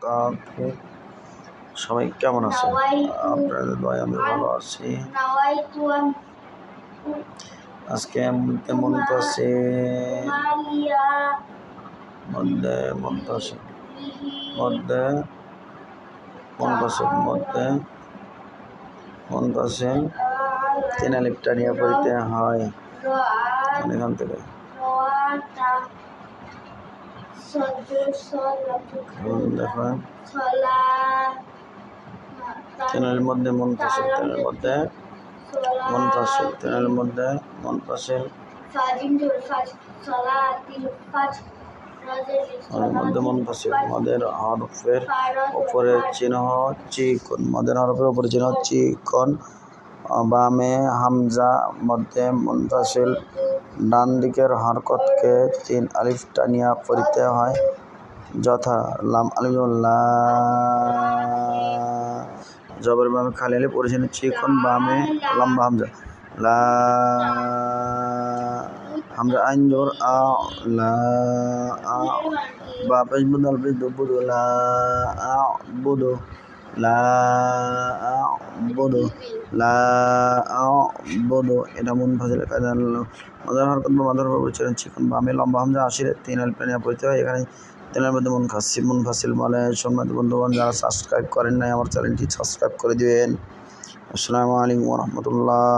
বারাকাতুহু। সবাই কেমন আছেন? আপনাদের দয়ায় আমি ভালো আছি। আজকে মনতাসিল তিন আলিফটা নিয়ে পড়তে হয় এখান থেকে দেখেন তিনের মধ্যে মনতাসিল মদের হরফের উপরের চিহ্ন চিকন, চিকন, বামে হামজা, মধ্যে মুনফাসিল। ডান দিকের হরকতকে তিন আলিফ টানিয়া পড়িতে হয়, যথা লাম আলিফ লা, জবর বামে খালি আলিফ, পরিচিন চিকন, বামে লম্বা হামজা লা, হামজা আইন জবর আ, লা আ, বা পেশ বুদাল পেশ বুদু, লা আ বুদু, লা আ বুদু, লা আ বুদু। এটা মুনফাসিল কায়দা। মাদার হরকত বা মাদার হরফ উচ্চারণ চিকন, বামে লম্বা হামজা আসিরে তিন আলিফ টানিয়া পড়িতে হয়। এখানে তিনের মধ্যে মুনফাসিল বলে। সম্মানিত বন্ধুগণ, যারা সাবস্ক্রাইব করেন নাই আমার চ্যানেলটি সাবস্ক্রাইব করে দিবেন। আসসালামু আলাইকুম ওয়া রাহমাতুল্লাহ।